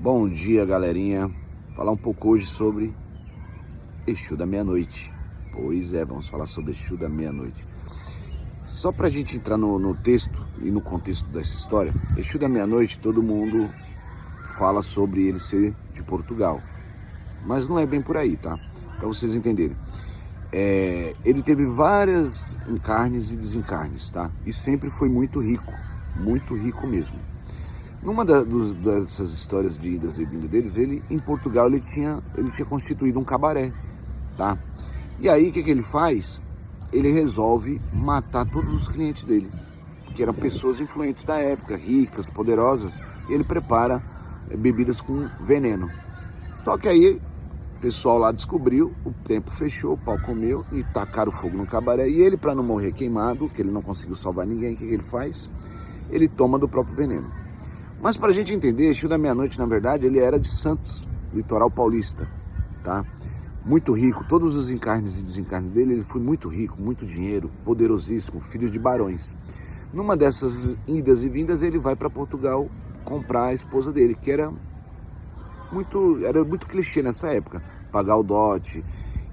Bom dia, galerinha. Falar um pouco hoje sobre Exu da Meia-Noite. Pois é, vamos falar sobre Exu da Meia-Noite. Só pra gente entrar no texto e no contexto dessa história, Exu da Meia-Noite, todo mundo fala sobre ele ser de Portugal. Mas não é bem por aí, tá? Pra vocês entenderem. Ele teve várias encarnes e desencarnes, tá? E sempre foi muito rico mesmo. Numa dessas histórias de idas e vindas deles, ele em Portugal ele tinha constituído um cabaré, tá? E aí o que ele faz? Ele resolve matar todos os clientes dele, que eram pessoas influentes da época, ricas, poderosas, e ele prepara bebidas com veneno. Só que aí o pessoal lá descobriu, o tempo fechou, o pau comeu e tacaram fogo no cabaré. E ele, para não morrer queimado, que ele não conseguiu salvar ninguém, o que ele faz? Ele toma do próprio veneno. Mas para a gente entender, Exu da Meia-Noite, na verdade, ele era de Santos, litoral paulista, tá? Muito rico, todos os encarnes e desencarnes dele, ele foi muito rico, muito dinheiro, poderosíssimo, filho de barões. Numa dessas idas e vindas, ele vai para Portugal comprar a esposa dele, que era muito clichê nessa época, pagar o dote.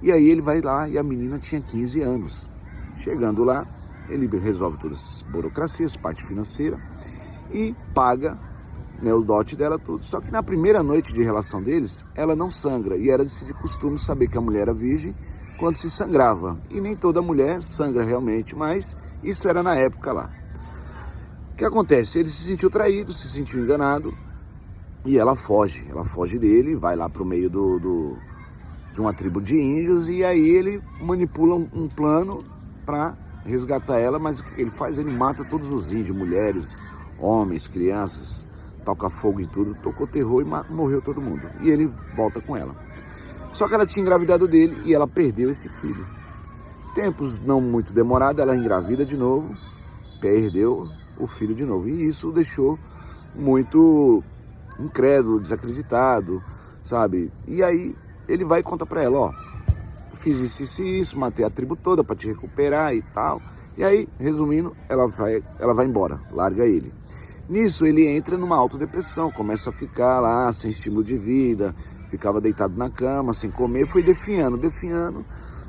E aí ele vai lá e a menina tinha 15 anos. Chegando lá, ele resolve todas as burocracias, parte financeira, e paga, né, o dote dela, tudo. Só que na primeira noite de relação deles, ela não sangra. E era de costume saber que a mulher era virgem quando se sangrava. E nem toda mulher sangra realmente, mas isso era na época lá. O que acontece? Ele se sentiu traído, se sentiu enganado, e ela foge dele, vai lá pro meio de uma tribo de índios, e aí ele manipula um plano para resgatar ela, mas o que ele faz? Ele mata todos os índios, mulheres, homens, crianças, toca fogo em tudo, tocou terror e morreu todo mundo. E ele volta com ela. Só que ela tinha engravidado dele e ela perdeu esse filho. Tempos não muito demorado, ela engravida de novo, perdeu o filho de novo. E isso o deixou muito incrédulo, desacreditado, sabe? E aí ele vai e conta pra ela, ó, fiz isso, matei a tribo toda pra te recuperar e tal. E aí, resumindo, ela vai embora, larga ele. Nisso ele entra numa autodepressão, começa a ficar lá sem estímulo de vida, ficava deitado na cama, sem comer, foi definhando,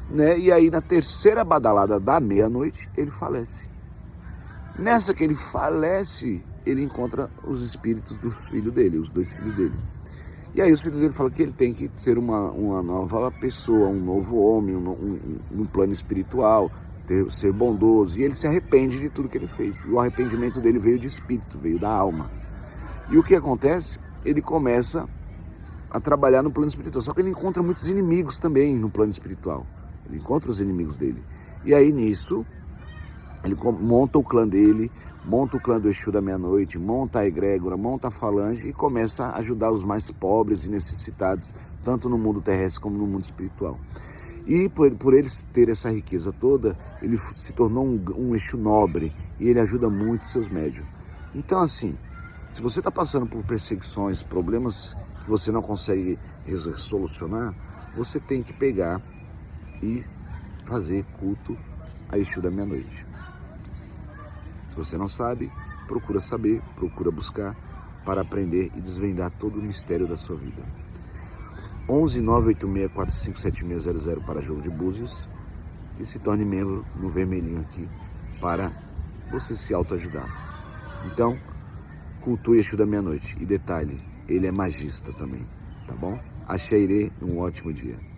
né? E aí na terceira badalada da meia-noite, ele falece. Nessa que ele falece, ele encontra os espíritos dos filhos dele, os dois filhos dele. E aí os filhos dele falam que ele tem que ser uma nova pessoa, um novo homem, um plano espiritual, ser bondoso. E ele se arrepende de tudo que ele fez. E o arrependimento dele veio de espírito, veio da alma. E o que acontece? Ele começa a trabalhar no plano espiritual. Só que ele encontra muitos inimigos também no plano espiritual. Ele encontra os inimigos dele. E aí nisso, ele monta o clã dele, monta o clã do Exu da Meia-Noite, monta a egrégora, monta a falange e começa a ajudar os mais pobres e necessitados, tanto no mundo terrestre como no mundo espiritual. E por eles ter essa riqueza toda, ele se tornou um Exu nobre e ele ajuda muito seus médiuns. Então assim, se você está passando por perseguições, problemas que você não consegue solucionar, você tem que pegar e fazer culto a Exu da Meia-Noite. Se você não sabe, procura saber, procura buscar para aprender e desvendar todo o mistério da sua vida. 11 986 457600 para jogo de búzios e se torne membro no vermelhinho aqui para você se autoajudar. Então, cultue Exu da Meia-Noite. E detalhe, ele é magista também, tá bom? Axé Irê, um ótimo dia.